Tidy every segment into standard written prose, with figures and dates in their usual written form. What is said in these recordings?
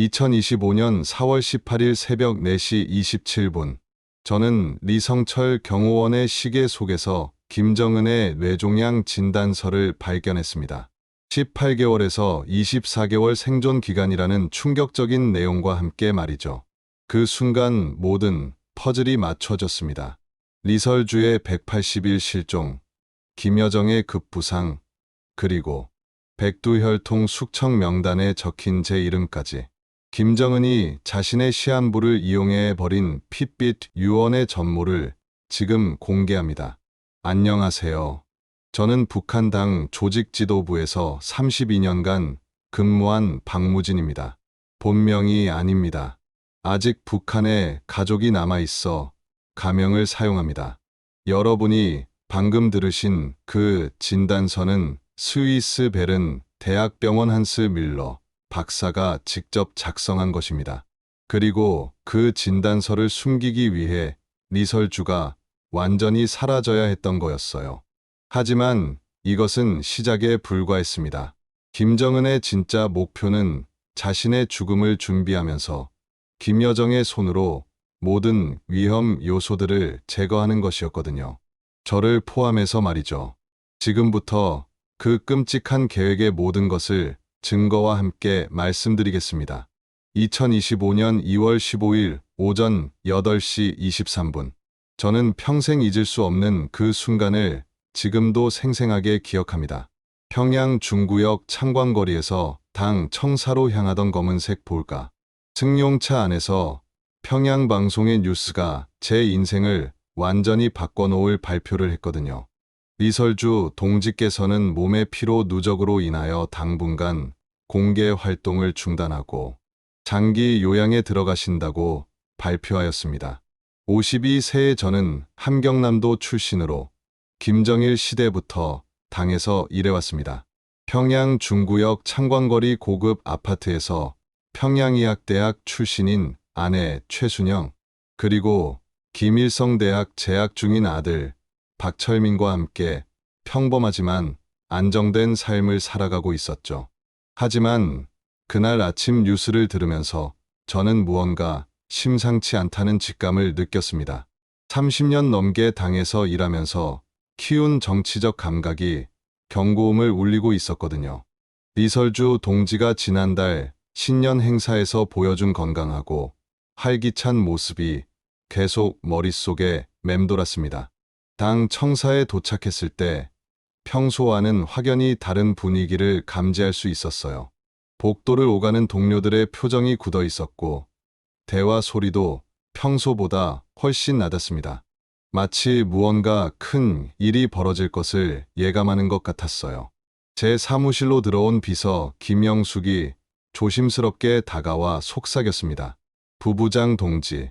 2025년 4월 18일 새벽 4시 27분. 저는 리성철 경호원의 시계 속에서 김정은의 뇌종양 진단서를 발견했습니다. 18개월에서 24개월 생존 기간이라는 충격적인 내용과 함께 말이죠. 그 순간 모든 퍼즐이 맞춰졌습니다. 리설주의 180일 실종, 김여정의 급부상, 그리고 백두혈통 숙청 명단에 적힌 제 이름까지. 김정은이 자신의 시한부를 이용해 버린 핏빛 유언의 전모를 지금 공개합니다. 안녕하세요. 저는 북한 당 조직지도부에서 32년간 근무한 박무진입니다. 본명이 아닙니다. 아직 북한에 가족이 남아있어 가명을 사용합니다. 여러분이 방금 들으신 그 진단서는 스위스 베른 대학병원 한스 밀러 박사가 직접 작성한 것입니다. 그리고 그 진단서를 숨기기 위해 리설주가 완전히 사라져야 했던 거였어요. 하지만 이것은 시작에 불과했습니다. 김정은의 진짜 목표는 자신의 죽음을 준비하면서 김여정의 손으로 모든 위험 요소들을 제거하는 것이었거든요. 저를 포함해서 말이죠. 지금부터 그 끔찍한 계획의 모든 것을 증거와 함께 말씀드리겠습니다. 2025년 2월 15일 오전 8시 23분. 저는 평생 잊을 수 없는 그 순간을 지금도 생생하게 기억합니다. 평양 중구역 창광거리에서 당 청사로 향하던 검은색 볼까. 승용차 안에서 평양방송의 뉴스가 제 인생을 완전히 바꿔놓을 발표를 했거든요. 리설주 동지께서는 몸의 피로 누적으로 인하여 당분간 공개 활동을 중단하고 장기 요양에 들어가신다고 발표하였습니다. 52세의 저는 함경남도 출신으로 김정일 시대부터 당에서 일해왔습니다. 평양 중구역 창광거리 고급 아파트에서 평양의학대학 출신인 아내 최순영, 그리고 김일성대학 재학 중인 아들 박철민과 함께 평범하지만 안정된 삶을 살아가고 있었죠. 하지만 그날 아침 뉴스를 들으면서 저는 무언가 심상치 않다는 직감을 느꼈습니다. 30년 넘게 당에서 일하면서 키운 정치적 감각이 경고음을 울리고 있었거든요. 리설주 동지가 지난달 신년 행사에서 보여준 건강하고 활기찬 모습이 계속 머릿속에 맴돌았습니다. 당 청사에 도착했을 때 평소와는 확연히 다른 분위기를 감지할 수 있었어요. 복도를 오가는 동료들의 표정이 굳어 있었고 대화 소리도 평소보다 훨씬 낮았습니다. 마치 무언가 큰 일이 벌어질 것을 예감하는 것 같았어요. 제 사무실로 들어온 비서 김영숙이 조심스럽게 다가와 속삭였습니다. 부부장 동지,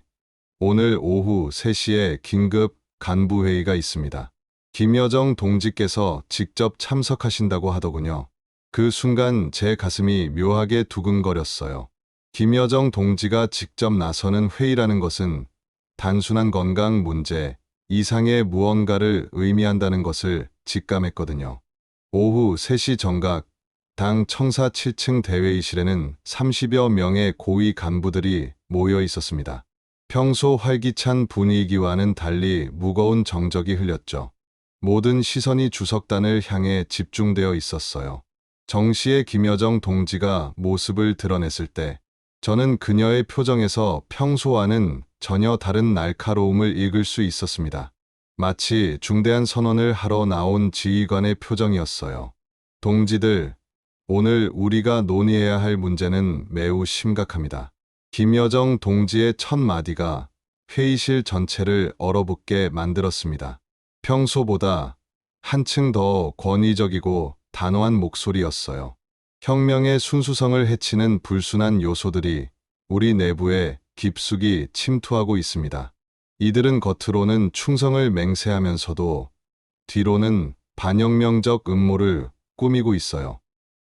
오늘 오후 3시에 긴급 간부회의가 있습니다. 김여정 동지께서 직접 참석하신다고 하더군요. 그 순간 제 가슴이 묘하게 두근거렸어요. 김여정 동지가 직접 나서는 회의라는 것은 단순한 건강 문제 이상의 무언가를 의미한다는 것을 직감했거든요. 오후 3시 정각, 당 청사 7층 대회의실에는 30여 명의 고위 간부들이 모여 있었습니다. 평소 활기찬 분위기와는 달리 무거운 정적이 흘렸죠. 모든 시선이 주석단을 향해 집중되어 있었어요. 정시의 김여정 동지가 모습을 드러냈을 때 저는 그녀의 표정에서 평소와는 전혀 다른 날카로움을 읽을 수 있었습니다. 마치 중대한 선언을 하러 나온 지휘관의 표정이었어요. 동지들, 오늘 우리가 논의해야 할 문제는 매우 심각합니다. 김여정 동지의 첫 마디가 회의실 전체를 얼어붙게 만들었습니다. 평소보다 한층 더 권위적이고 단호한 목소리였어요. 혁명의 순수성을 해치는 불순한 요소들이 우리 내부에 깊숙이 침투하고 있습니다. 이들은 겉으로는 충성을 맹세하면서도 뒤로는 반혁명적 음모를 꾸미고 있어요.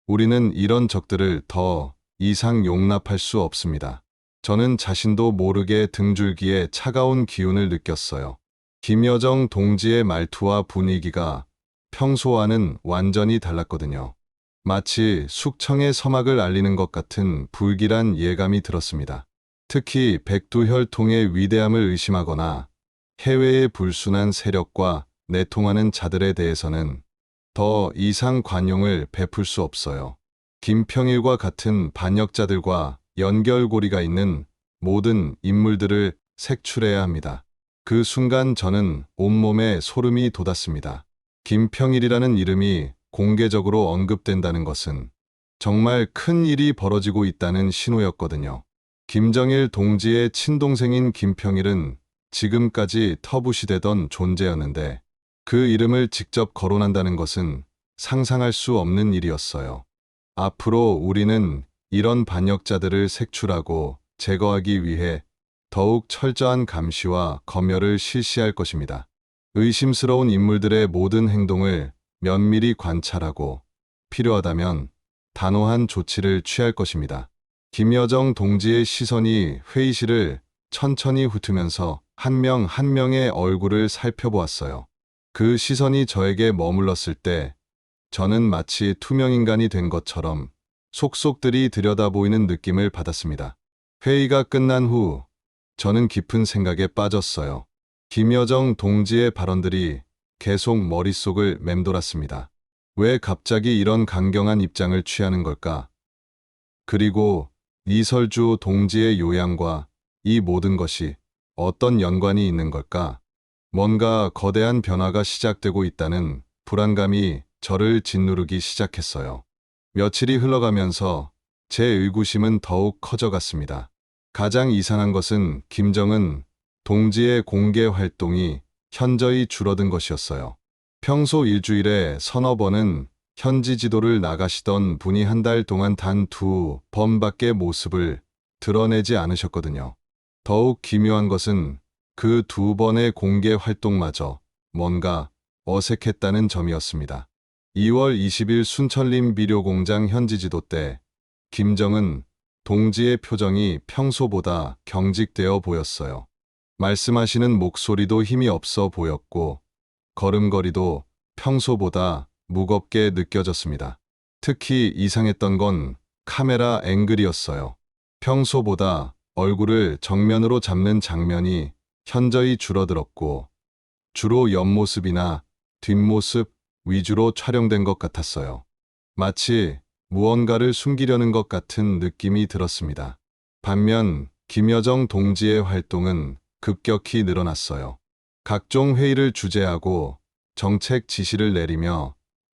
우리는 이런 적들을 더 이상 용납할 수 없습니다. 저는 자신도 모르게 등줄기에 차가운 기운을 느꼈어요. 김여정 동지의 말투와 분위기가 평소와는 완전히 달랐거든요. 마치 숙청의 서막을 알리는 것 같은 불길한 예감이 들었습니다. 특히 백두혈통의 위대함을 의심하거나 해외의 불순한 세력과 내통하는 자들에 대해서는 더 이상 관용을 베풀 수 없어요. 김평일과 같은 반역자들과 연결고리가 있는 모든 인물들을 색출해야 합니다. 그 순간 저는 온몸에 소름이 돋았습니다. 김평일이라는 이름이 공개적으로 언급된다는 것은 정말 큰 일이 벌어지고 있다는 신호였거든요. 김정일 동지의 친동생인 김평일은 지금까지 터부시되던 존재였는데 그 이름을 직접 거론한다는 것은 상상할 수 없는 일이었어요. 앞으로 우리는 이런 반역자들을 색출하고 제거하기 위해 더욱 철저한 감시와 검열을 실시할 것입니다. 의심스러운 인물들의 모든 행동을 면밀히 관찰하고 필요하다면 단호한 조치를 취할 것입니다. 김여정 동지의 시선이 회의실을 천천히 훑으면서 한 명 한 명의 얼굴을 살펴보았어요. 그 시선이 저에게 머물렀을 때 저는 마치 투명인간이 된 것처럼 속속들이 들여다보이는 느낌을 받았습니다. 회의가 끝난 후 저는 깊은 생각에 빠졌어요. 김여정 동지의 발언들이 계속 머릿속을 맴돌았습니다. 왜 갑자기 이런 강경한 입장을 취하는 걸까? 그리고 이설주 동지의 요양과 이 모든 것이 어떤 연관이 있는 걸까? 뭔가 거대한 변화가 시작되고 있다는 불안감이 저를 짓누르기 시작했어요. 며칠이 흘러가면서 제 의구심은 더욱 커져갔습니다. 가장 이상한 것은 김정은 동지의 공개 활동이 현저히 줄어든 것이었어요. 평소 일주일에 서너 번은 현지 지도를 나가시던 분이 한 달 동안 단 2번밖에 모습을 드러내지 않으셨거든요. 더욱 기묘한 것은 그 2번의 공개 활동마저 뭔가 어색했다는 점이었습니다. 2월 20일 순천림 비료공장 현지 지도 때 김정은 동지의 표정이 평소보다 경직되어 보였어요. 말씀하시는 목소리도 힘이 없어 보였고 걸음걸이도 평소보다 무겁게 느껴졌습니다. 특히 이상했던 건 카메라 앵글이었어요. 평소보다 얼굴을 정면으로 잡는 장면이 현저히 줄어들었고 주로 옆모습이나 뒷모습 위주로 촬영된 것 같았어요. 마치 무언가를 숨기려는 것 같은 느낌이 들었습니다. 반면 김여정 동지의 활동은 급격히 늘어났어요. 각종 회의를 주재하고 정책 지시를 내리며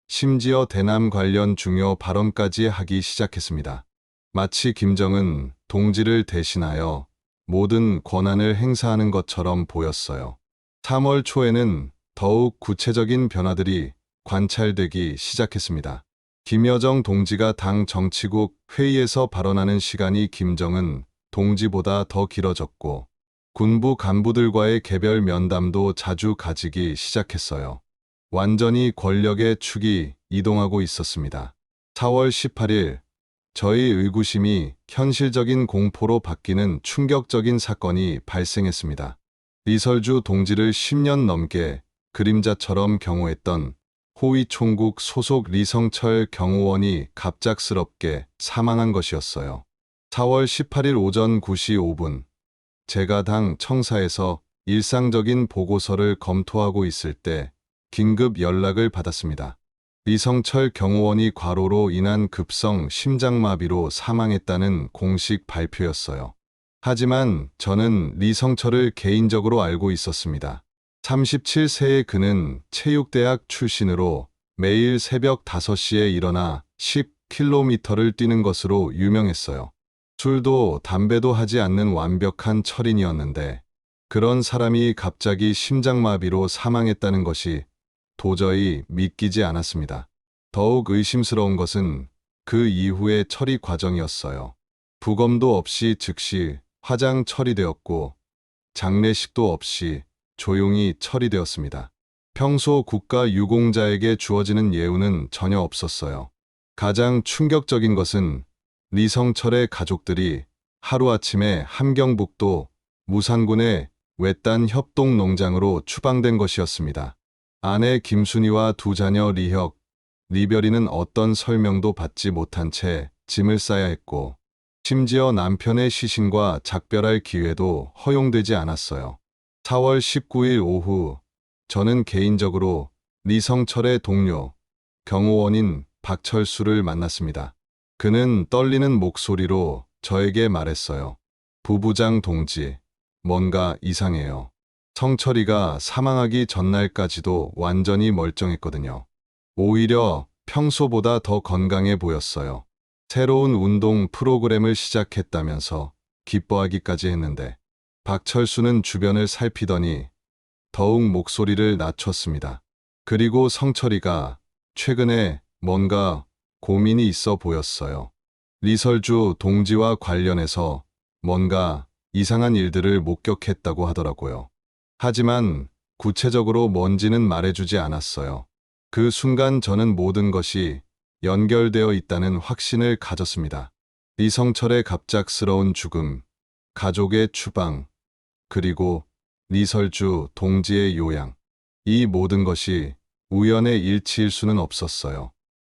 심지어 대남 관련 중요 발언까지 하기 시작했습니다. 마치 김정은 동지를 대신하여 모든 권한을 행사하는 것처럼 보였어요. 3월 초에는 더욱 구체적인 변화들이 관찰되기 시작했습니다. 김여정 동지가 당 정치국 회의에서 발언하는 시간이 김정은 동지보다 더 길어졌고 군부 간부들과의 개별 면담도 자주 가지기 시작했어요. 완전히 권력의 축이 이동하고 있었습니다. 4월 18일 저희 의구심이 현실적인 공포로 바뀌는 충격적인 사건이 발생했습니다. 리설주 동지를 10년 넘게 그림자처럼 경호했던 호위 총국 소속 리성철 경호원이 갑작스럽게 사망한 것이었어요. 4월 18일 오전 9시 5분, 제가 당 청사에서 일상적인 보고서를 검토하고 있을 때 긴급 연락을 받았습니다. 리성철 경호원이 과로로 인한 급성 심장마비로 사망했다는 공식 발표였어요. 하지만 저는 리성철을 개인적으로 알고 있었습니다. 37세의 그는 체육대학 출신으로 매일 새벽 5시에 일어나 10km를 뛰는 것으로 유명했어요. 술도 담배도 하지 않는 완벽한 철인이었는데 그런 사람이 갑자기 심장마비로 사망했다는 것이 도저히 믿기지 않았습니다. 더욱 의심스러운 것은 그 이후의 처리 과정이었어요. 부검도 없이 즉시 화장 처리되었고 장례식도 없이 조용히 처리되었습니다. 평소 국가 유공자에게 주어지는 예우는 전혀 없었어요. 가장 충격적인 것은 리성철의 가족들이 하루아침에 함경북도 무산군의 외딴 협동농장으로 추방된 것이었습니다. 아내 김순희와 두 자녀 리혁, 리별이는 어떤 설명도 받지 못한 채 짐을 싸야 했고, 심지어 남편의 시신과 작별할 기회도 허용되지 않았어요. 4월 19일 오후, 저는 개인적으로 리성철의 동료, 경호원인 박철수를 만났습니다. 그는 떨리는 목소리로 저에게 말했어요. 부부장 동지, 뭔가 이상해요. 성철이가 사망하기 전날까지도 완전히 멀쩡했거든요. 오히려 평소보다 더 건강해 보였어요. 새로운 운동 프로그램을 시작했다면서 기뻐하기까지 했는데, 박철수는 주변을 살피더니 더욱 목소리를 낮췄습니다. 그리고 성철이가 최근에 뭔가 고민이 있어 보였어요. 리설주 동지와 관련해서 뭔가 이상한 일들을 목격했다고 하더라고요. 하지만 구체적으로 뭔지는 말해주지 않았어요. 그 순간 저는 모든 것이 연결되어 있다는 확신을 가졌습니다. 리성철의 갑작스러운 죽음, 가족의 추방, 그리고 리설주 동지의 요양. 이 모든 것이 우연의 일치일 수는 없었어요.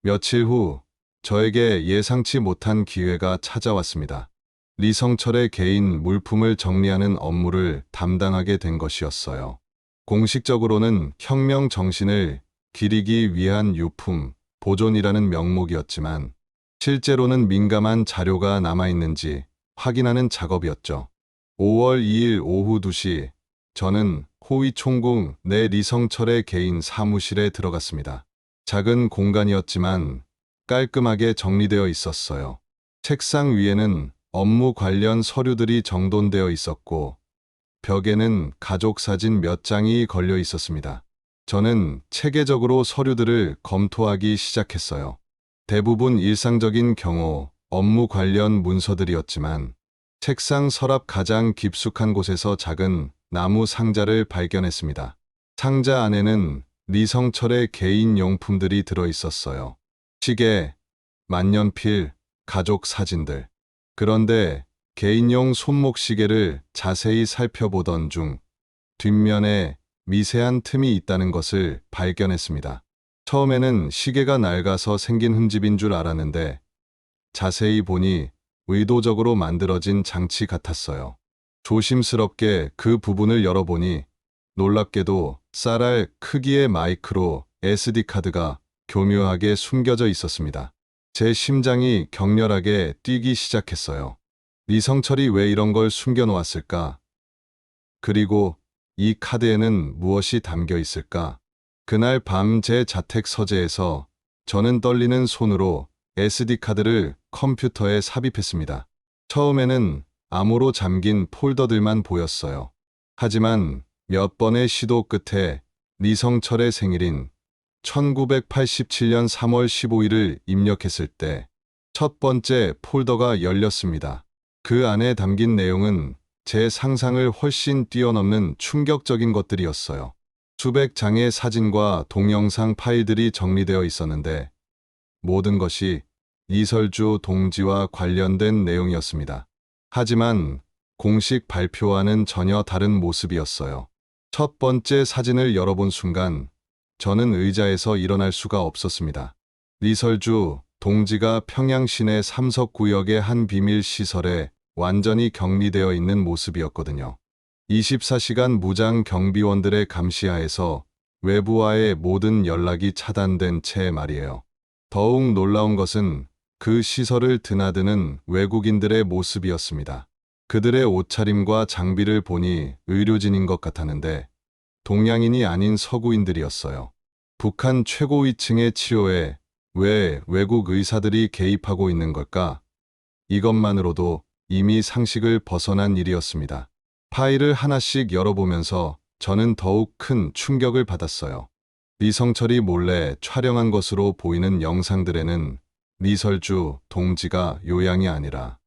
며칠 후 저에게 예상치 못한 기회가 찾아왔습니다. 리성철의 개인 물품을 정리하는 업무를 담당하게 된 것이었어요. 공식적으로는 혁명 정신을 기리기 위한 유품 보존이라는 명목이었지만, 실제로는 민감한 자료가 남아있는지 확인하는 작업이었죠. 5월 2일 오후 2시, 저는 호위총국 내 리성철의 개인 사무실에 들어갔습니다. 작은 공간이었지만 깔끔하게 정리되어 있었어요. 책상 위에는 업무 관련 서류들이 정돈되어 있었고, 벽에는 가족 사진 몇 장이 걸려 있었습니다. 저는 체계적으로 서류들을 검토하기 시작했어요. 대부분 일상적인 경호, 업무 관련 문서들이었지만, 책상 서랍 가장 깊숙한 곳에서 작은 나무 상자를 발견했습니다. 상자 안에는 리성철의 개인 용품들이 들어 있었어요. 시계, 만년필, 가족 사진들. 그런데 개인용 손목시계를 자세히 살펴보던 중 뒷면에 미세한 틈이 있다는 것을 발견했습니다. 처음에는 시계가 낡아서 생긴 흠집인 줄 알았는데, 자세히 보니 의도적으로 만들어진 장치 같았어요. 조심스럽게 그 부분을 열어보니 놀랍게도 쌀알 크기의 마이크로 SD카드가 교묘하게 숨겨져 있었습니다. 제 심장이 격렬하게 뛰기 시작했어요. 리성철이 왜 이런 걸 숨겨놓았을까? 그리고 이 카드에는 무엇이 담겨 있을까? 그날 밤 제 자택 서재에서 저는 떨리는 손으로 SD카드를 컴퓨터에 삽입했습니다. 처음에는 암호로 잠긴 폴더들만 보였어요. 하지만 몇 번의 시도 끝에 리성철의 생일인 1987년 3월 15일을 입력했을 때 첫 번째 폴더가 열렸습니다. 그 안에 담긴 내용은 제 상상을 훨씬 뛰어넘는 충격적인 것들이었어요. 수백 장의 사진과 동영상 파일들이 정리되어 있었는데, 모든 것이 이설주 동지와 관련된 내용이었습니다. 하지만 공식 발표와는 전혀 다른 모습이었어요. 첫 번째 사진을 열어본 순간 저는 의자에서 일어날 수가 없었습니다. 리설주 동지가 평양 시내 삼석구역의 한 비밀 시설에 완전히 격리되어 있는 모습이었거든요. 24시간 무장 경비원들의 감시하에서 외부와의 모든 연락이 차단된 채 말이에요. 더욱 놀라운 것은 그 시설을 드나드는 외국인들의 모습이었습니다. 그들의 옷차림과 장비를 보니 의료진인 것 같았는데 동양인이 아닌 서구인들이었어요. 북한 최고위층의 치료에 왜 외국 의사들이 개입하고 있는 걸까? 이것만으로도 이미 상식을 벗어난 일이었습니다. 파일을 하나씩 열어보면서 저는 더욱 큰 충격을 받았어요. 리성철이 몰래 촬영한 것으로 보이는 영상들에는 리설주 동지가 요양이 아니라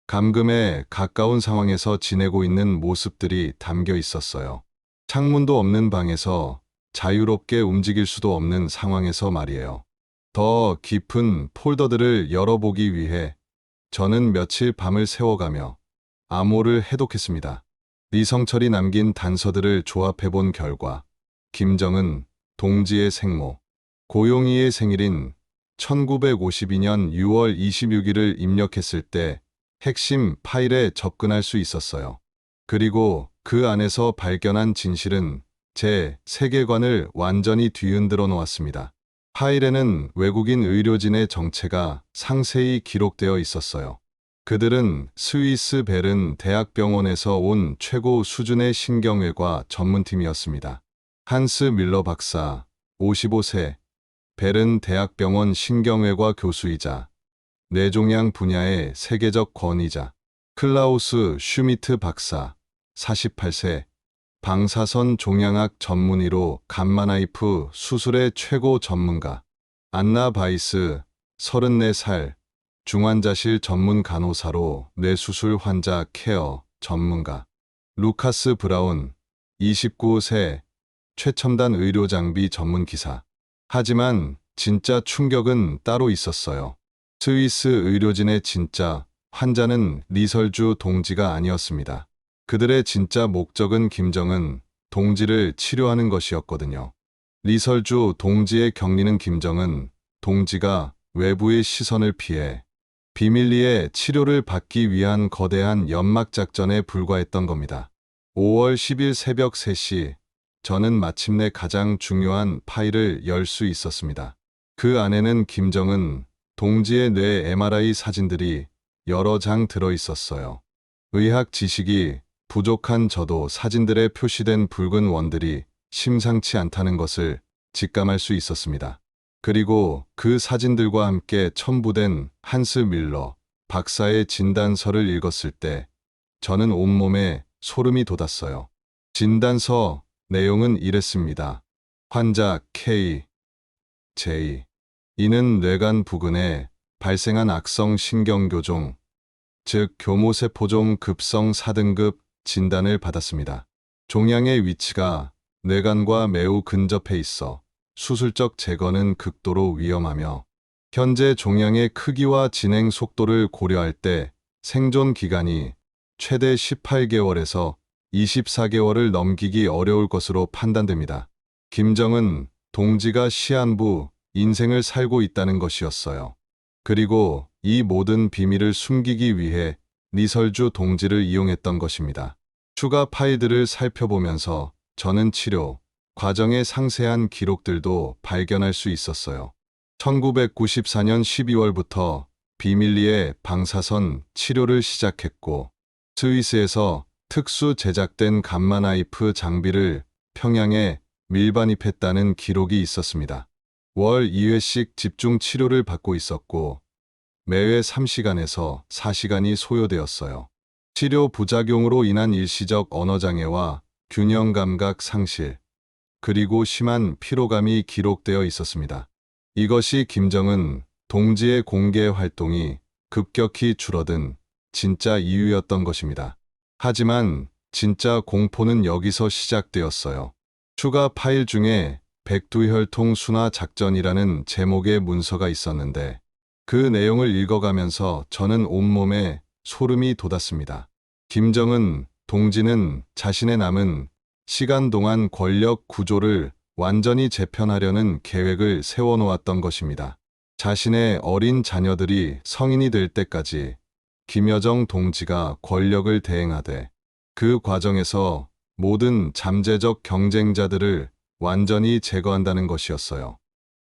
감금에 가까운 상황에서 지내고 있는 모습들이 담겨 있었어요. 창문도 없는 방에서 자유롭게 움직일 수도 없는 상황에서 말이에요. 더 깊은 폴더들을 열어보기 위해 저는 며칠 밤을 새워가며 암호를 해독했습니다. 리성철이 남긴 단서들을 조합해본 결과 김정은 동지의 생모, 고용희의 생일인 1952년 6월 26일을 입력했을 때 핵심 파일에 접근할 수 있었어요. 그리고 그 안에서 발견한 진실은 제 세계관을 완전히 뒤흔들어 놓았습니다. 파일에는 외국인 의료진의 정체가 상세히 기록되어 있었어요. 그들은 스위스 베른 대학병원에서 온 최고 수준의 신경외과 전문팀이었습니다. 한스 밀러 박사, 55세, 베른 대학병원 신경외과 교수이자 뇌종양 분야의 세계적 권위자. 클라우스 슈미트 박사, 48세, 방사선 종양학 전문의로 감마나이프 수술의 최고 전문가. 안나 바이스, 34살, 중환자실 전문 간호사로 뇌수술 환자 케어 전문가. 루카스 브라운, 29세, 최첨단 의료 장비 전문 기사. 하지만 진짜 충격은 따로 있었어요. 스위스 의료진의 진짜 환자는 리설주 동지가 아니었습니다. 그들의 진짜 목적은 김정은 동지를 치료하는 것이었거든요. 리설주 동지의 격리는 김정은 동지가 외부의 시선을 피해 비밀리에 치료를 받기 위한 거대한 연막작전에 불과했던 겁니다. 5월 10일 새벽 3시, 저는 마침내 가장 중요한 파일을 열 수 있었습니다. 그 안에는 김정은 동지의 뇌 MRI 사진들이 여러 장 들어 있었어요. 의학 지식이 부족한 저도 사진들에 표시된 붉은 원들이 심상치 않다는 것을 직감할 수 있었습니다. 그리고 그 사진들과 함께 첨부된 한스 밀러 박사의 진단서를 읽었을 때 저는 온몸에 소름이 돋았어요. 진단서 내용은 이랬습니다. 환자 K, J. 이는 뇌간 부근에 발생한 악성 신경교종, 즉 교모세포종 급성 4등급 진단을 받았습니다. 종양의 위치가 뇌간과 매우 근접해 있어 수술적 제거는 극도로 위험하며 현재 종양의 크기와 진행 속도를 고려할 때 생존 기간이 최대 18개월에서 24개월을 넘기기 어려울 것으로 판단됩니다. 김정은 동지가 시한부 인생을 살고 있다는 것이었어요. 그리고 이 모든 비밀을 숨기기 위해 리설주 동지를 이용했던 것입니다. 추가 파일들을 살펴보면서 저는 치료 과정의 상세한 기록들도 발견할 수 있었어요. 1994년 12월부터 비밀리에 방사선 치료를 시작했고 스위스에서 특수 제작된 감마나이프 장비를 평양에 밀반입했다는 기록이 있었습니다. 월 2회씩 집중 치료를 받고 있었고 매회 3시간에서 4시간이 소요되었어요. 치료 부작용으로 인한 일시적 언어장애와 균형 감각 상실, 그리고 심한 피로감이 기록되어 있었습니다. 이것이 김정은 동지의 공개 활동이 급격히 줄어든 진짜 이유였던 것입니다. 하지만 진짜 공포는 여기서 시작되었어요. 추가 파일 중에 백두혈통 순화 작전이라는 제목의 문서가 있었는데 그 내용을 읽어가면서 저는 온몸에 소름이 돋았습니다. 김정은 동지는 자신의 남은 시간 동안 권력 구조를 완전히 재편하려는 계획을 세워놓았던 것입니다. 자신의 어린 자녀들이 성인이 될 때까지 김여정 동지가 권력을 대행하되 그 과정에서 모든 잠재적 경쟁자들을 완전히 제거한다는 것이었어요.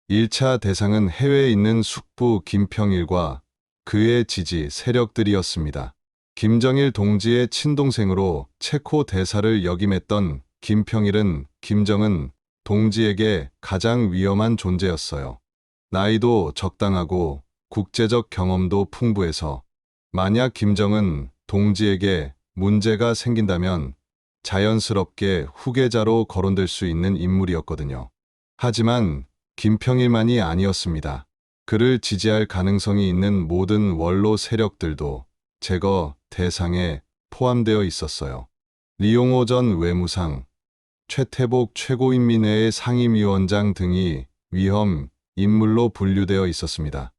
1차 대상은 해외에 있는 숙부 김평일과 그의 지지 세력들이었습니다. 김정일 동지의 친동생으로 체코 대사를 역임했던 김평일은 김정은 동지에게 가장 위험한 존재였어요. 나이도 적당하고 국제적 경험도 풍부해서 만약 김정은 동지에게 문제가 생긴다면 자연스럽게 후계자로 거론될 수 있는 인물이었거든요. 하지만 김평일만이 아니었습니다. 그를 지지할 가능성이 있는 모든 원로 세력들도 제거 대상에 포함되어 있었어요. 리용호 전 외무상, 최태복 최고인민회의 상임위원장 등이 위험 인물로 분류되어 있었습니다.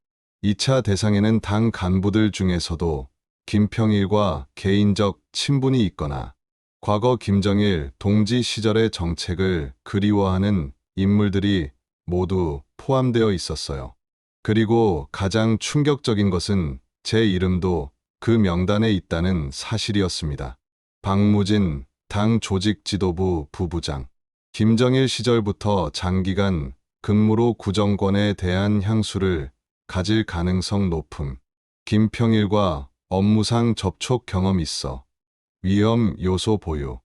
2차 대상에는 당 간부들 중에서도 김평일과 개인적 친분이 있거나 과거 김정일 동지 시절의 정책을 그리워하는 인물들이 모두 포함되어 있었어요. 그리고 가장 충격적인 것은 제 이름도 그 명단에 있다는 사실이었습니다. 박무진 당 조직지도부 부부장. 김정일 시절부터 장기간 근무로 구정권에 대한 향수를 가질 가능성 높음. 김평일과 업무상 접촉 경험 있어. 위험 요소 보유.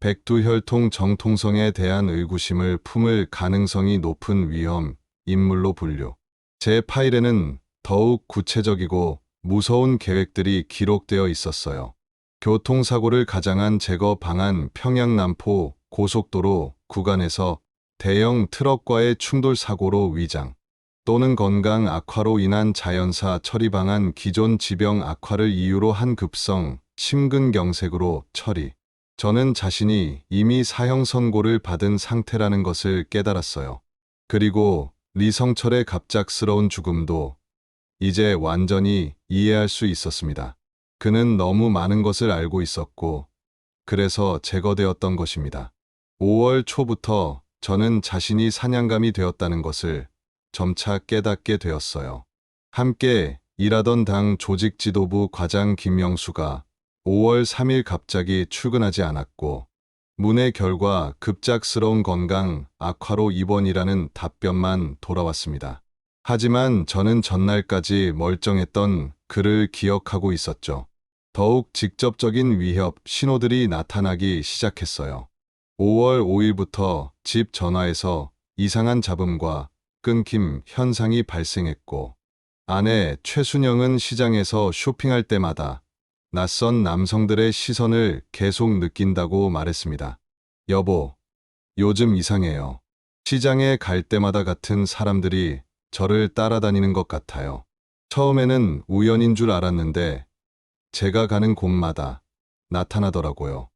백두혈통 정통성에 대한 의구심을 품을 가능성이 높은 위험 인물로 분류. 제 파일에는 더욱 구체적이고 무서운 계획들이 기록되어 있었어요. 교통사고를 가장한 제거 방안 평양남포 고속도로 구간에서 대형 트럭과의 충돌 사고로 위장 또는 건강 악화로 인한 자연사 처리 방안 기존 지병 악화를 이유로 한 급성 심근경색으로 처리. 저는 자신이 이미 사형 선고를 받은 상태라는 것을 깨달았어요. 그리고 리성철의 갑작스러운 죽음도 이제 완전히 이해할 수 있었습니다. 그는 너무 많은 것을 알고 있었고, 그래서 제거되었던 것입니다. 5월 초부터 저는 자신이 사냥감이 되었다는 것을 점차 깨닫게 되었어요. 함께 일하던 당 조직지도부 과장 김영수가 5월 3일 갑자기 출근하지 않았고, 문의 결과 급작스러운 건강 악화로 입원이라는 답변만 돌아왔습니다. 하지만 저는 전날까지 멀쩡했던 그를 기억하고 있었죠. 더욱 직접적인 위협 신호들이 나타나기 시작했어요. 5월 5일부터 집 전화에서 이상한 잡음과 끊김 현상이 발생했고, 아내 최순영은 시장에서 쇼핑할 때마다 낯선 남성들의 시선을 계속 느낀다고 말했습니다. 여보, 요즘 이상해요. 시장에 갈 때마다 같은 사람들이 저를 따라다니는 것 같아요. 처음에는 우연인 줄 알았는데 제가 가는 곳마다 나타나더라고요.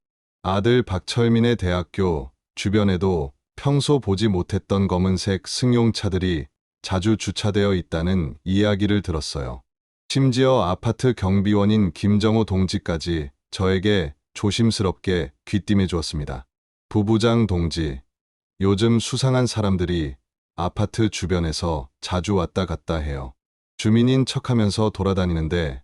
아들 박철민의 대학교 주변에도 평소 보지 못했던 검은색 승용차들이 자주 주차되어 있다는 이야기를 들었어요. 심지어 아파트 경비원인 김정호 동지까지 저에게 조심스럽게 귀띔해 주었습니다. 부부장 동지, 요즘 수상한 사람들이 아파트 주변에서 자주 왔다 갔다 해요. 주민인 척하면서 돌아다니는데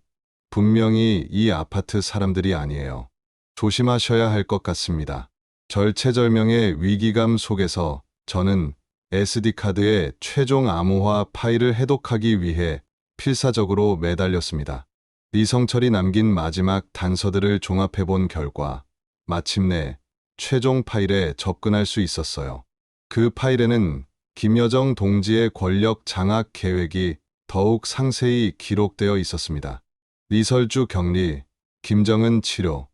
분명히 이 아파트 사람들이 아니에요. 조심하셔야 할 것 같습니다. 절체절명의 위기감 속에서 저는 SD카드의 최종 암호화 파일을 해독하기 위해 필사적으로 매달렸습니다. 리성철이 남긴 마지막 단서들을 종합해본 결과 마침내 최종 파일에 접근할 수 있었어요. 그 파일에는 김여정 동지의 권력 장악 계획이 더욱 상세히 기록되어 있었습니다. 리설주 격리, 김정은 치료,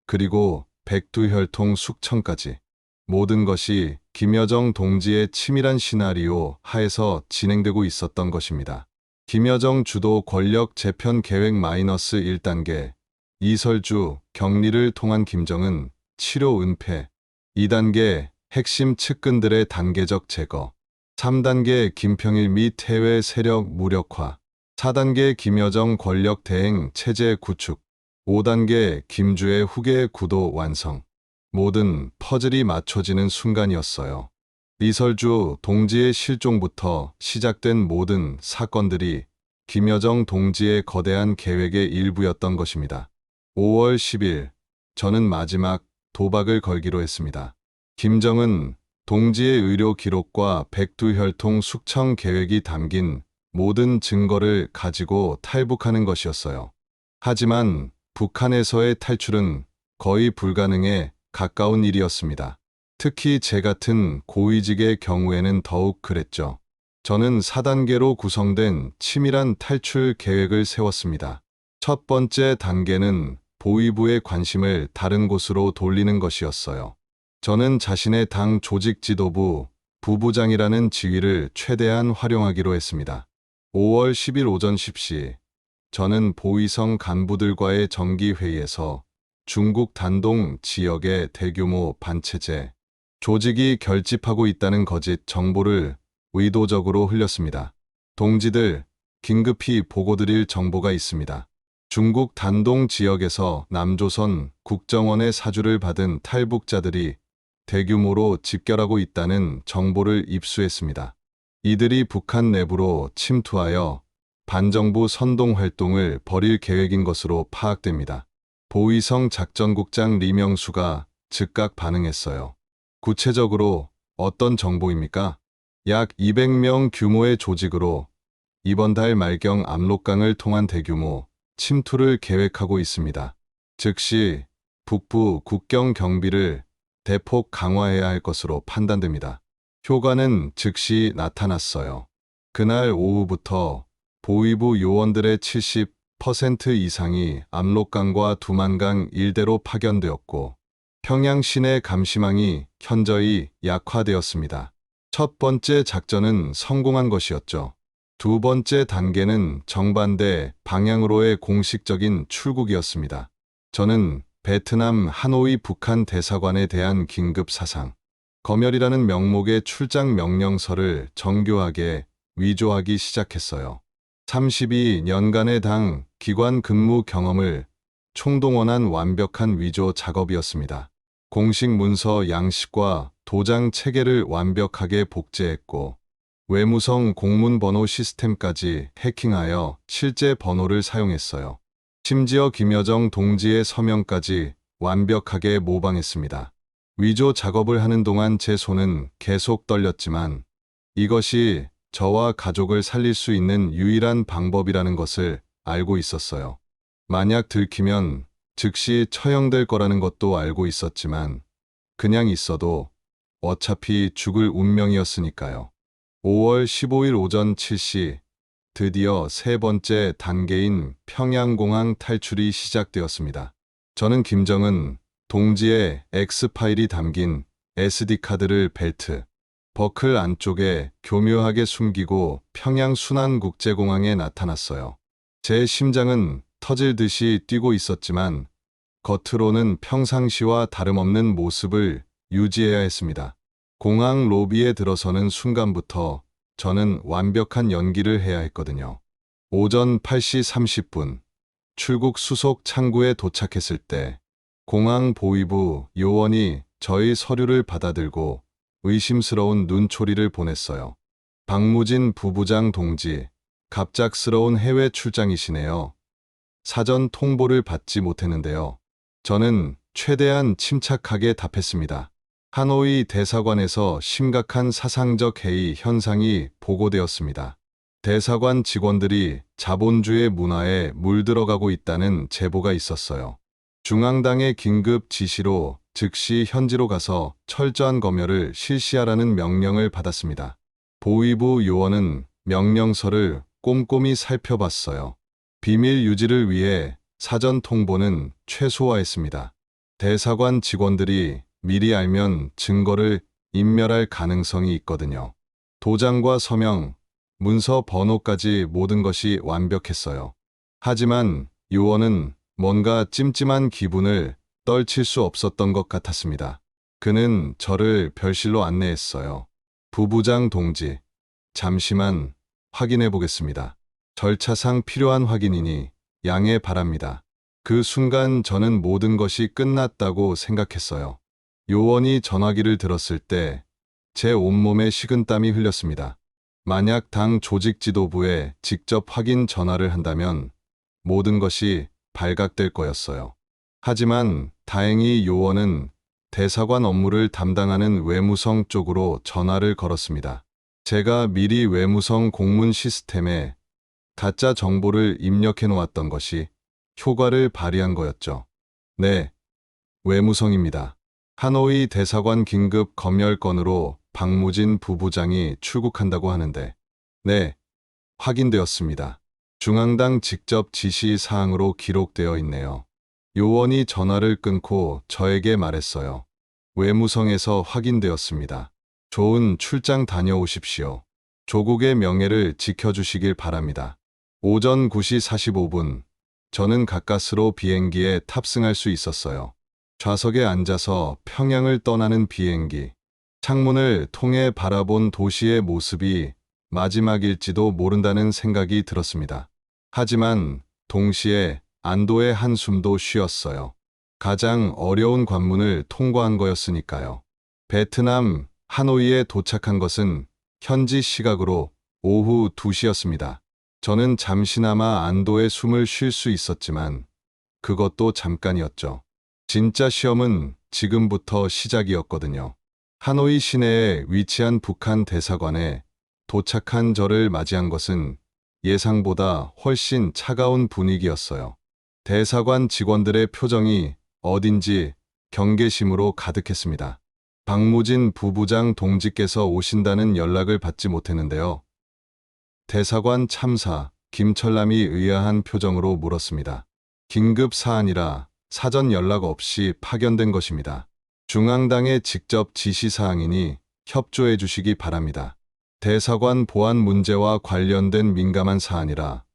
그리고 백두혈통 숙청까지 모든 것이 김여정 동지의 치밀한 시나리오 하에서 진행되고 있었던 것입니다. 김여정 주도 권력 재편 계획 -1단계, 이설주 격리를 통한 김정은 치료 은폐, 2단계 핵심 측근들의 단계적 제거, 3단계 김평일 및 해외 세력 무력화, 4단계 김여정 권력 대행 체제 구축, 5단계 김주의 후계 구도 완성. 모든 퍼즐이 맞춰지는 순간이었어요. 리설주 동지의 실종부터 시작된 모든 사건들이 김여정 동지의 거대한 계획의 일부였던 것입니다. 5월 10일, 저는 마지막 도박을 걸기로 했습니다. 김정은 동지의 의료 기록과 백두혈통 숙청 계획이 담긴 모든 증거를 가지고 탈북하는 것이었어요. 하지만 북한에서의 탈출은 거의 불가능에 가까운 일이었습니다. 특히 제 같은 고위직의 경우에는 더욱 그랬죠. 저는 4단계로 구성된 치밀한 탈출 계획을 세웠습니다. 첫 번째 단계는 보위부의 관심을 다른 곳으로 돌리는 것이었어요. 저는 자신의 당 조직 지도부 부부장이라는 지위를 최대한 활용하기로 했습니다. 5월 10일 오전 10시, 저는 보위성 간부들과의 정기회의에서 중국 단동 지역의 대규모 반체제 조직이 결집하고 있다는 거짓 정보를 의도적으로 흘렸습니다. 동지들, 긴급히 보고드릴 정보가 있습니다. 중국 단동 지역에서 남조선 국정원의 사주를 받은 탈북자들이 대규모로 집결하고 있다는 정보를 입수했습니다. 이들이 북한 내부로 침투하여 반정부 선동 활동을 벌일 계획인 것으로 파악됩니다. 보위성 작전국장 리명수가 즉각 반응했어요. 구체적으로 어떤 정보입니까? 약 200명 규모의 조직으로 이번 달 말경 압록강을 통한 대규모 침투를 계획하고 있습니다. 즉시 북부 국경 경비를 대폭 강화해야 할 것으로 판단됩니다. 효과는 즉시 나타났어요. 그날 오후부터 보위부 요원들의 70% 이상이 압록강과 두만강 일대로 파견되었고 평양 시내 감시망이 현저히 약화되었습니다. 첫 번째 작전은 성공한 것이었죠. 두 번째 단계는 정반대 방향으로의 공식적인 출국이었습니다. 저는 베트남 하노이 북한 대사관에 대한 긴급 사상, 검열이라는 명목의 출장 명령서를 정교하게 위조하기 시작했어요. 32년간의 당 기관 근무 경험을 총동원한 완벽한 위조 작업이었습니다. 공식 문서 양식과 도장 체계를 완벽하게 복제했고 외무성 공문 번호 시스템까지 해킹하여 실제 번호를 사용했어요. 심지어 김여정 동지의 서명까지 완벽하게 모방했습니다. 위조 작업을 하는 동안 제 손은 계속 떨렸지만 이것이 저와 가족을 살릴 수 있는 유일한 방법이라는 것을 알고 있었어요. 만약 들키면 즉시 처형될 거라는 것도 알고 있었지만 그냥 있어도 어차피 죽을 운명이었으니까요. 5월 15일 오전 7시 드디어 세 번째 단계인 평양공항 탈출이 시작되었습니다. 저는 김정은 동지의 X파일이 담긴 SD카드를 벨트, 버클 안쪽에 교묘하게 숨기고 평양 순안국제공항에 나타났어요. 제 심장은 터질 듯이 뛰고 있었지만 겉으로는 평상시와 다름없는 모습을 유지해야 했습니다. 공항 로비에 들어서는 순간부터 저는 완벽한 연기를 해야 했거든요. 오전 8시 30분, 출국 수속 창구에 도착했을 때 공항 보위부 요원이 저희 서류를 받아들고 의심스러운 눈초리를 보냈어요. 박무진 부부장 동지, 갑작스러운 해외 출장이시네요. 사전 통보를 받지 못했는데요. 저는 최대한 침착하게 답했습니다. 하노이 대사관에서 심각한 사상적 해이 현상이 보고되었습니다. 대사관 직원들이 자본주의 문화에 물들어가고 있다는 제보가 있었어요. 중앙당의 긴급 지시로 즉시 현지로 가서 철저한 검열을 실시하라는 명령을 받았습니다. 보위부 요원은 명령서를 꼼꼼히 살펴봤어요. 비밀 유지를 위해 사전 통보는 최소화했습니다. 대사관 직원들이 미리 알면 증거를 인멸할 가능성이 있거든요. 도장과 서명, 문서 번호까지 모든 것이 완벽했어요. 하지만 요원은 뭔가 찜찜한 기분을 떨칠 수 없었던 것 같았습니다. 그는 저를 별실로 안내했어요. 부부장 동지, 잠시만 확인해 보겠습니다. 절차상 필요한 확인이니 양해 바랍니다. 그 순간 저는 모든 것이 끝났다고 생각했어요. 요원이 전화기를 들었을 때 제 온몸에 식은땀이 흘렸습니다. 만약 당 조직 지도부에 직접 확인 전화를 한다면 모든 것이 발각될 거였어요. 하지만 다행히 요원은 대사관 업무를 담당하는 외무성 쪽으로 전화를 걸었습니다. 제가 미리 외무성 공문 시스템에 가짜 정보를 입력해 놓았던 것이 효과를 발휘한 거였죠. 네, 외무성입니다. 하노이 대사관 긴급 검열 건으로 박무진 부부장이 출국한다고 하는데, 네, 확인되었습니다. 중앙당 직접 지시 사항으로 기록되어 있네요. 요원이 전화를 끊고 저에게 말했어요. 외무성에서 확인되었습니다. 좋은 출장 다녀오십시오. 조국의 명예를 지켜주시길 바랍니다. 오전 9시 45분, 저는 가까스로 비행기에 탑승할 수 있었어요. 좌석에 앉아서 평양을 떠나는 비행기. 창문을 통해 바라본 도시의 모습이 마지막일지도 모른다는 생각이 들었습니다. 하지만 동시에 안도의 한숨도 쉬었어요. 가장 어려운 관문을 통과한 거였으니까요. 베트남 하노이에 도착한 것은 현지 시각으로 오후 2시였습니다. 저는 잠시나마 안도의 숨을 쉴 수 있었지만 그것도 잠깐이었죠. 진짜 시험은 지금부터 시작이었거든요. 하노이 시내에 위치한 북한 대사관에 도착한 저를 맞이한 것은 예상보다 훨씬 차가운 분위기였어요. 대사관 직원들의 표정이 어딘지 경계심으로 가득했습니다. 박무진 부부장 동지께서 오신다는 연락을 받지 못했는데요. 대사관 참사, 김철남이 의아한 표정으로 물었습니다. 긴급 사안이라 사전 연락 없이 파견된 것입니다. 중앙당의 직접 지시사항이니 협조해 주시기 바랍니다. 대사관 보안 문제와 관련된 민감한 사안이라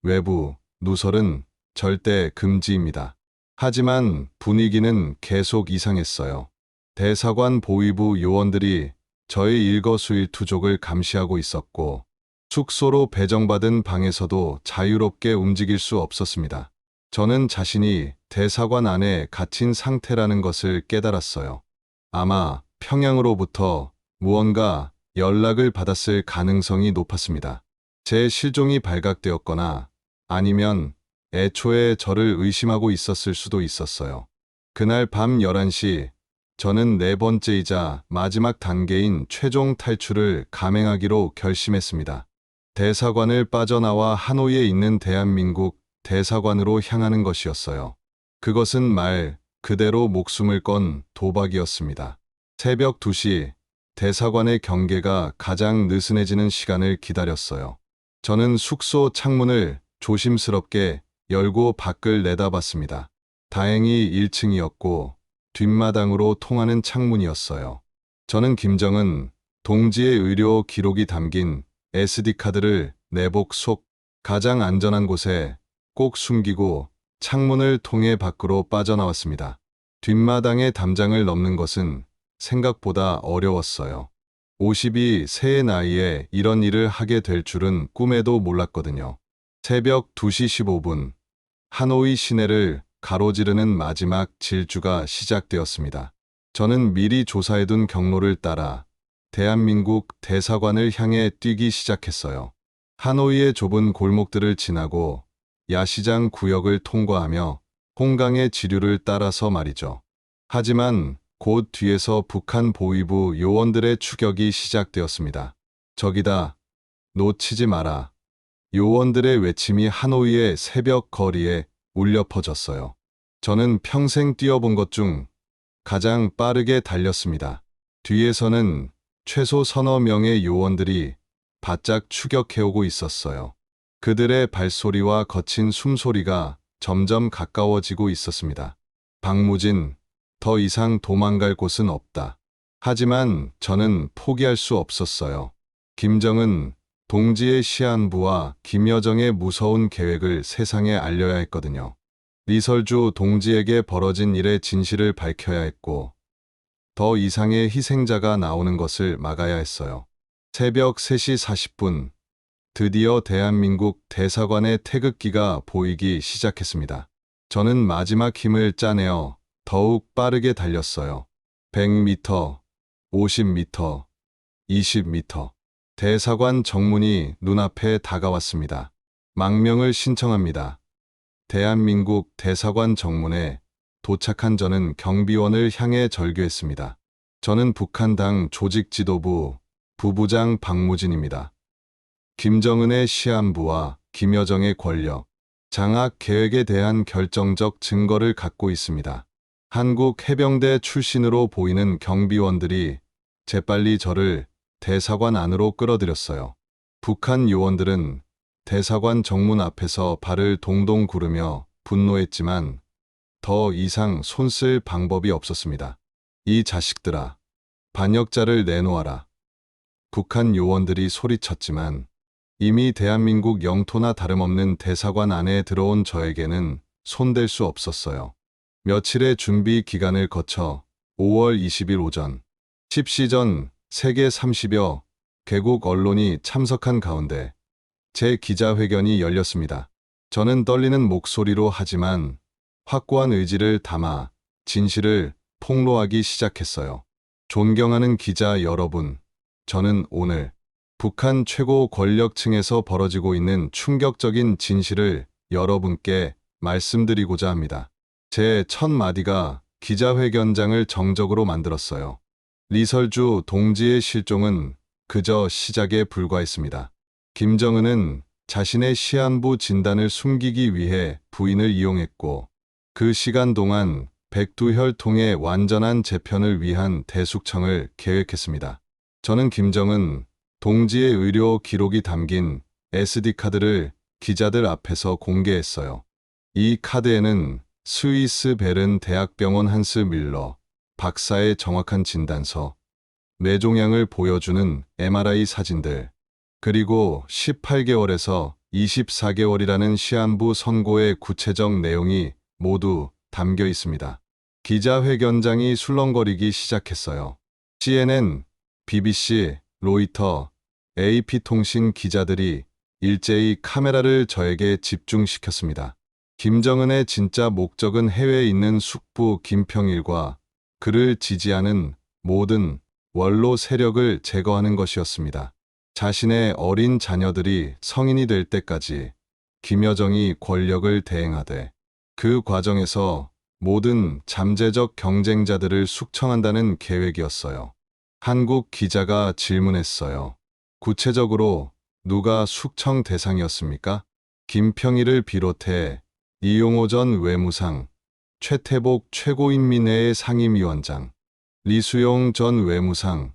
외부, 누설은 절대 금지입니다. 하지만 분위기는 계속 이상했어요. 대사관 보위부 요원들이 저의 일거수일투족을 감시하고 있었고 숙소로 배정받은 방에서도 자유롭게 움직일 수 없었습니다. 저는 자신이 대사관 안에 갇힌 상태라는 것을 깨달았어요. 아마 평양으로부터 무언가 연락을 받았을 가능성이 높았습니다. 제 실종이 발각되었거나 아니면 애초에 저를 의심하고 있었을 수도 있었어요. 그날 밤 11시, 저는 네 번째이자 마지막 단계인 최종 탈출을 감행하기로 결심했습니다. 대사관을 빠져나와 하노이에 있는 대한민국 대사관으로 향하는 것이었어요. 그것은 말 그대로 목숨을 건 도박이었습니다. 새벽 2시, 대사관의 경계가 가장 느슨해지는 시간을 기다렸어요. 저는 숙소 창문을 조심스럽게 열고 밖을 내다봤습니다. 다행히 1층이었고 뒷마당으로 통하는 창문이었어요. 저는 김정은 동지의 의료 기록이 담긴 SD카드를 내복 속 가장 안전한 곳에 꼭 숨기고 창문을 통해 밖으로 빠져나왔습니다. 뒷마당의 담장을 넘는 것은 생각보다 어려웠어요. 52세의 나이에 이런 일을 하게 될 줄은 꿈에도 몰랐거든요. 새벽 2시 15분, 하노이 시내를 가로지르는 마지막 질주가 시작되었습니다. 저는 미리 조사해둔 경로를 따라 대한민국 대사관을 향해 뛰기 시작했어요. 하노이의 좁은 골목들을 지나고 야시장 구역을 통과하며 홍강의 지류를 따라서 말이죠. 하지만 곧 뒤에서 북한 보위부 요원들의 추격이 시작되었습니다. 저기다, 놓치지 마라. 요원들의 외침이 하노이의 새벽 거리에 울려 퍼졌어요. 저는 평생 뛰어본 것 중 가장 빠르게 달렸습니다. 뒤에서는 최소 서너 명의 요원들이 바짝 추격해오고 있었어요. 그들의 발소리와 거친 숨소리가 점점 가까워지고 있었습니다. 박무진, 더 이상 도망갈 곳은 없다. 하지만 저는 포기할 수 없었어요. 김정은 동지의 시한부와 김여정의 무서운 계획을 세상에 알려야 했거든요. 리설주 동지에게 벌어진 일의 진실을 밝혀야 했고 더 이상의 희생자가 나오는 것을 막아야 했어요. 새벽 3시 40분, 드디어 대한민국 대사관의 태극기가 보이기 시작했습니다. 저는 마지막 힘을 짜내어 더욱 빠르게 달렸어요. 100m, 50m, 20m. 대사관 정문이 눈앞에 다가왔습니다. 망명을 신청합니다. 대한민국 대사관 정문에 도착한 저는 경비원을 향해 절규했습니다. 저는 북한당 조직 지도부 부부장 박무진입니다. 김정은의 시한부와 김여정의 권력, 장악 계획에 대한 결정적 증거를 갖고 있습니다. 한국 해병대 출신으로 보이는 경비원들이 재빨리 저를 대사관 안으로 끌어들였어요. 북한 요원들은 대사관 정문 앞에서 발을 동동 구르며 분노했지만 더 이상 손쓸 방법이 없었습니다. 이 자식들아, 반역자를 내놓아라. 북한 요원들이 소리쳤지만 이미 대한민국 영토나 다름없는 대사관 안에 들어온 저에게는 손댈 수 없었어요. 며칠의 준비 기간을 거쳐 5월 20일 오전 10시 전 세계 30여 개국 언론이 참석한 가운데 제 기자회견이 열렸습니다. 저는 떨리는 목소리로 하지만 확고한 의지를 담아 진실을 폭로하기 시작했어요. 존경하는 기자 여러분, 저는 오늘 북한 최고 권력층에서 벌어지고 있는 충격적인 진실을 여러분께 말씀드리고자 합니다. 제 첫 마디가 기자회견장을 정적으로 만들었어요. 리설주 동지의 실종은 그저 시작에 불과했습니다. 김정은은 자신의 시한부 진단을 숨기기 위해 부인을 이용했고, 그 시간 동안 백두혈통의 완전한 재편을 위한 대숙청을 계획했습니다. 저는 김정은 동지의 의료 기록이 담긴 SD카드를 기자들 앞에서 공개했어요. 이 카드에는 스위스 베른 대학병원 한스 밀러 박사의 정확한 진단서, 뇌종양을 보여주는 MRI 사진들, 그리고 18개월에서 24개월이라는 시한부 선고의 구체적 내용이 모두 담겨 있습니다. 기자회견장이 술렁거리기 시작했어요. CNN, BBC, 로이터, AP통신 기자들이 일제히 카메라를 저에게 집중시켰습니다. 김정은의 진짜 목적은 해외에 있는 숙부 김평일과 그를 지지하는 모든 원로 세력을 제거하는 것이었습니다. 자신의 어린 자녀들이 성인이 될 때까지 김여정이 권력을 대행하되, 그 과정에서 모든 잠재적 경쟁자들을 숙청한다는 계획이었어요. 한국 기자가 질문했어요. 구체적으로 누가 숙청 대상이었습니까? 김평일을 비롯해 이용호 전 외무상, 최태복 최고인민회의 상임위원장, 리수용 전 외무상,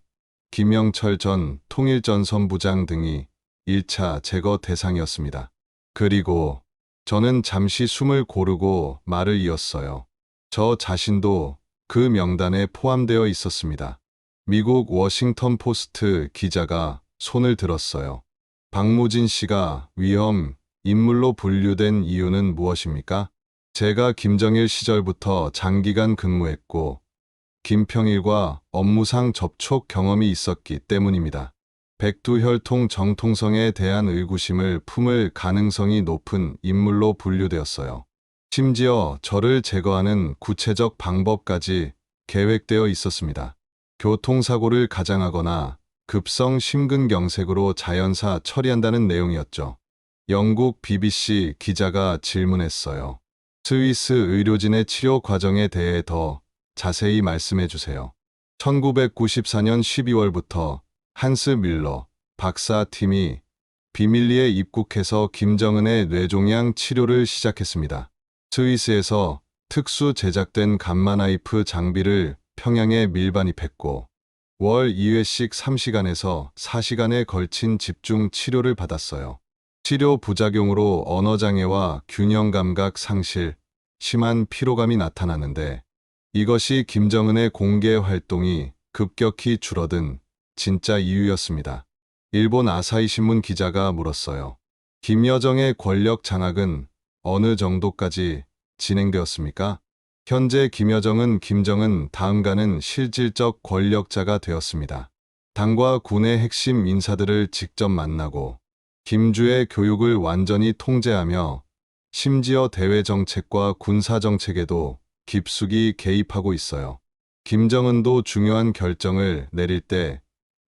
김영철 전 통일전선부장 등이 1차 제거 대상이었습니다. 그리고 저는 잠시 숨을 고르고 말을 이었어요. 저 자신도 그 명단에 포함되어 있었습니다. 미국 워싱턴 포스트 기자가 손을 들었어요. 박무진 씨가 위험 인물로 분류된 이유는 무엇입니까? 제가 김정일 시절부터 장기간 근무했고, 김평일과 업무상 접촉 경험이 있었기 때문입니다. 백두혈통 정통성에 대한 의구심을 품을 가능성이 높은 인물로 분류되었어요. 심지어 저를 제거하는 구체적 방법까지 계획되어 있었습니다. 교통사고를 가장하거나 급성 심근경색으로 자연사 처리한다는 내용이었죠. 영국 BBC 기자가 질문했어요. 스위스 의료진의 치료 과정에 대해 더 자세히 말씀해 주세요. 1994년 12월부터 한스 밀러 박사 팀이 비밀리에 입국해서 김정은의 뇌종양 치료를 시작했습니다. 스위스에서 특수 제작된 감마나이프 장비를 평양에 밀반입했고, 월 2회씩 3시간에서 4시간에 걸친 집중 치료를 받았어요. 치료 부작용으로 언어장애와 균형감각 상실, 심한 피로감이 나타나는데, 이것이 김정은의 공개 활동이 급격히 줄어든 진짜 이유였습니다. 일본 아사히 신문 기자가 물었어요. 김여정의 권력 장악은 어느 정도까지 진행되었습니까? 현재 김여정은 김정은 다음가는 실질적 권력자가 되었습니다. 당과 군의 핵심 인사들을 직접 만나고, 김주의 교육을 완전히 통제하며, 심지어 대외 정책과 군사 정책에도 깊숙이 개입하고 있어요. 김정은도 중요한 결정을 내릴 때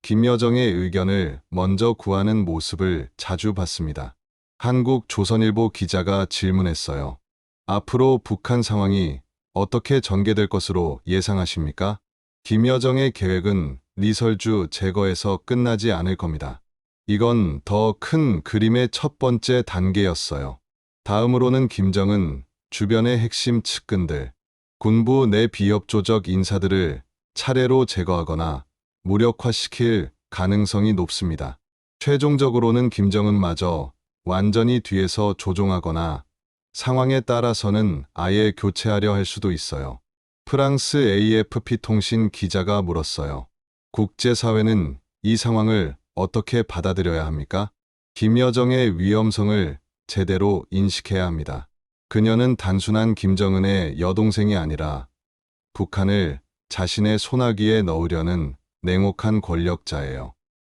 김여정의 의견을 먼저 구하는 모습을 자주 봤습니다. 한국 조선일보 기자가 질문했어요. 앞으로 북한 상황이 어떻게 전개될 것으로 예상하십니까? 김여정의 계획은 리설주 제거에서 끝나지 않을 겁니다. 이건 더 큰 그림의 첫 번째 단계였어요. 다음으로는 김정은 주변의 핵심 측근들, 군부 내 비협조적 인사들을 차례로 제거하거나 무력화시킬 가능성이 높습니다. 최종적으로는 김정은마저 완전히 뒤에서 조종하거나 상황에 따라서는 아예 교체하려 할 수도 있어요. 프랑스 AFP 통신 기자가 물었어요. 국제사회는 이 상황을 어떻게 받아들여야 합니까? 김여정의 위험성을 제대로 인식해야 합니다. 그녀는 단순한 김정은의 여동생이 아니라 북한을 자신의 손아귀에 넣으려는 냉혹한 권력자예요.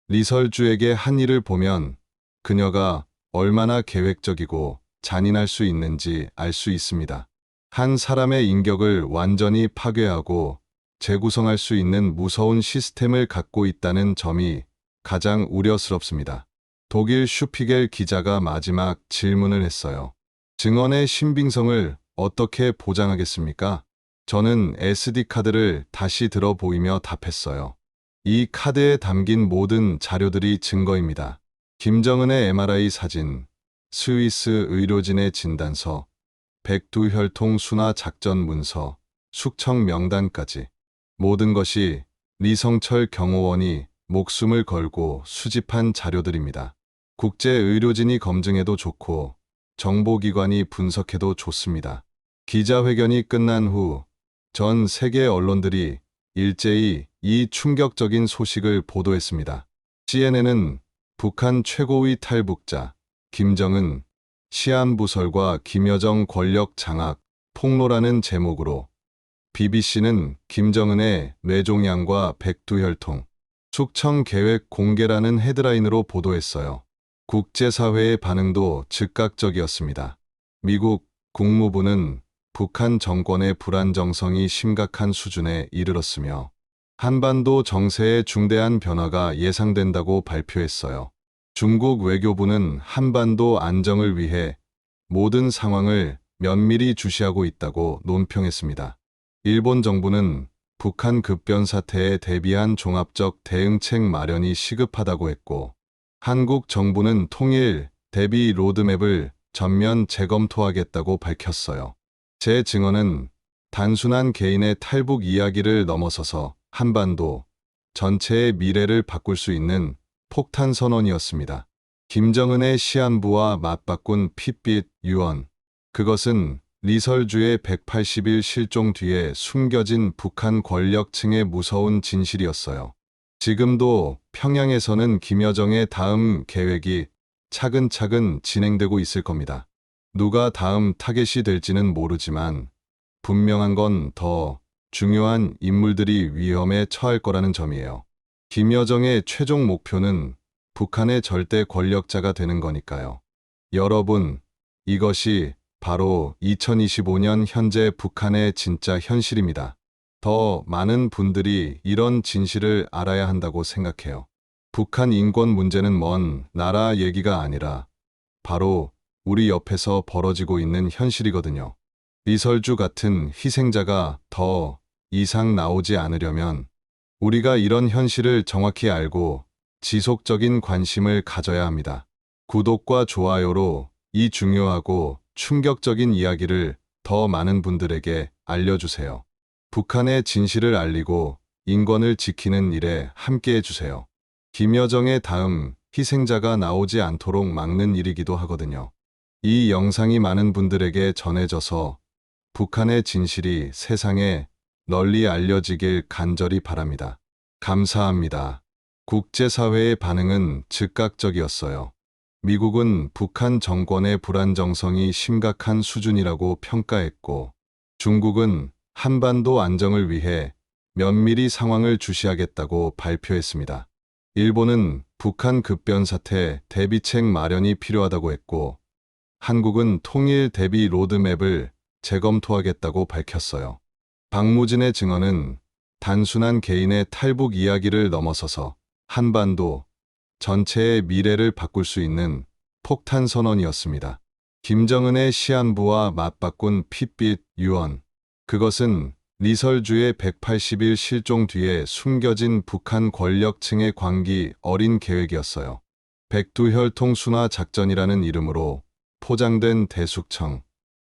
리설주에게 한 일을 보면 그녀가 얼마나 계획적이고 잔인할 수 있는지 알 수 있습니다. 한 사람의 인격을 완전히 파괴하고 재구성할 수 있는 무서운 시스템을 갖고 있다는 점이 가장 우려스럽습니다. 독일 슈피겔 기자가 마지막 질문을 했어요. 증언의 신빙성을 어떻게 보장하겠습니까? 저는 SD카드를 다시 들어 보이며 답했어요. 이 카드에 담긴 모든 자료들이 증거입니다. 김정은의 MRI 사진, 스위스 의료진의 진단서, 백두혈통 순화 작전 문서, 숙청 명단까지 모든 것이 리성철 경호원이 목숨을 걸고 수집한 자료들입니다. 국제의료진이 검증해도 좋고 정보기관이 분석해도 좋습니다. 기자회견이 끝난 후 전 세계 언론들이 일제히 이 충격적인 소식을 보도했습니다. CNN은 북한 최고위 탈북자 김정은 시한부설과 김여정 권력 장악 폭로라는 제목으로, BBC는 김정은의 뇌종양과 백두혈통 숙청 계획 공개라는 헤드라인으로 보도했어요. 국제사회의 반응도 즉각적이었습니다. 미국 국무부는 북한 정권의 불안정성이 심각한 수준에 이르렀으며 한반도 정세에 중대한 변화가 예상된다고 발표했어요. 중국 외교부는 한반도 안정을 위해 모든 상황을 면밀히 주시하고 있다고 논평했습니다. 일본 정부는 북한 급변 사태에 대비한 종합적 대응책 마련이 시급하다고 했고, 한국 정부는 통일 대비 로드맵을 전면 재검토하겠다고 밝혔어요. 제 증언은 단순한 개인의 탈북 이야기를 넘어서서 한반도 전체의 미래를 바꿀 수 있는 폭탄 선언이었습니다. 김정은의 시한부와 맞바꾼 핏빛 유언. 그것은 리설주의 180일 실종 뒤에 숨겨진 북한 권력층의 무서운 진실이었어요. 지금도 평양에서는 김여정의 다음 계획이 차근차근 진행되고 있을 겁니다. 누가 다음 타겟이 될지는 모르지만 분명한 건 더 중요한 인물들이 위험에 처할 거라는 점이에요. 김여정의 최종 목표는 북한의 절대 권력자가 되는 거니까요. 여러분, 이것이 바로 2025년 현재 북한의 진짜 현실입니다. 더 많은 분들이 이런 진실을 알아야 한다고 생각해요. 북한 인권 문제는 먼 나라 얘기가 아니라 바로 우리 옆에서 벌어지고 있는 현실이거든요. 리설주 같은 희생자가 더 이상 나오지 않으려면 우리가 이런 현실을 정확히 알고 지속적인 관심을 가져야 합니다. 구독과 좋아요로 이 중요하고 충격적인 이야기를 더 많은 분들에게 알려주세요. 북한의 진실을 알리고 인권을 지키는 일에 함께해 주세요. 김여정의 다음 희생자가 나오지 않도록 막는 일이기도 하거든요. 이 영상이 많은 분들에게 전해져서 북한의 진실이 세상에 널리 알려지길 간절히 바랍니다. 감사합니다. 국제사회의 반응은 즉각적이었어요. 미국은 북한 정권의 불안정성이 심각한 수준이라고 평가했고, 중국은 한반도 안정을 위해 면밀히 상황을 주시하겠다고 발표했습니다. 일본은 북한 급변 사태 대비책 마련이 필요하다고 했고, 한국은 통일 대비 로드맵을 재검토하겠다고 밝혔어요. 박무진의 증언은 단순한 개인의 탈북 이야기를 넘어서서 한반도 전체의 미래를 바꿀 수 있는 폭탄 선언이었습니다. 김정은의 시한부와 맞바꾼 핏빛 유언. 그것은 리설주의 180일 실종 뒤에 숨겨진 북한 권력층의 광기 어린 계획이었어요. 백두혈통 순화 작전이라는 이름으로 포장된 대숙청,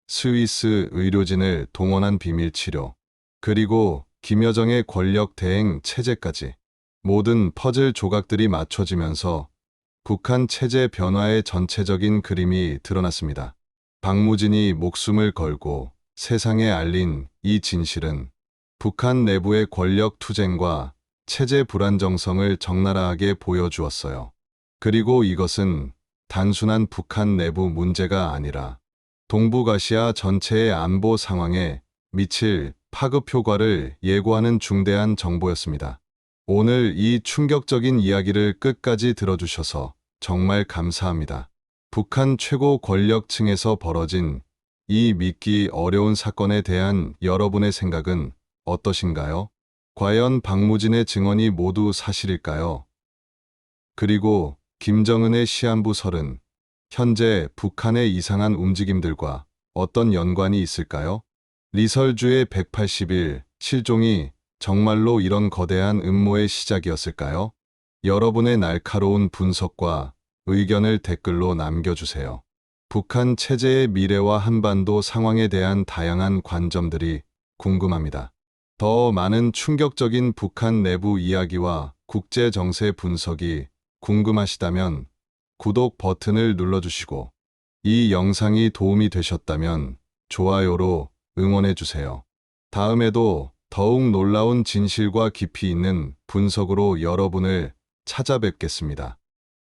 스위스 의료진을 동원한 비밀치료, 그리고 김여정의 권력 대행 체제까지 모든 퍼즐 조각들이 맞춰지면서 북한 체제 변화의 전체적인 그림이 드러났습니다. 박무진이 목숨을 걸고 세상에 알린 이 진실은 북한 내부의 권력 투쟁과 체제 불안정성을 적나라하게 보여주었어요. 그리고 이것은 단순한 북한 내부 문제가 아니라 동북아시아 전체의 안보 상황에 미칠 파급 효과를 예고하는 중대한 정보였습니다. 오늘 이 충격적인 이야기를 끝까지 들어주셔서 정말 감사합니다. 북한 최고 권력층에서 벌어진 이 믿기 어려운 사건에 대한 여러분의 생각은 어떠신가요? 과연 박무진의 증언이 모두 사실일까요? 그리고 김정은의 시한부 설은 현재 북한의 이상한 움직임들과 어떤 연관이 있을까요? 리설주의 180일 실종이 정말로 이런 거대한 음모의 시작이었을까요? 여러분의 날카로운 분석과 의견을 댓글로 남겨주세요. 북한 체제의 미래와 한반도 상황에 대한 다양한 관점들이 궁금합니다. 더 많은 충격적인 북한 내부 이야기와 국제 정세 분석이 궁금하시다면 구독 버튼을 눌러주시고 이 영상이 도움이 되셨다면 좋아요로 응원해주세요. 다음에도 더욱 놀라운 진실과 깊이 있는 분석으로 여러분을 찾아뵙겠습니다.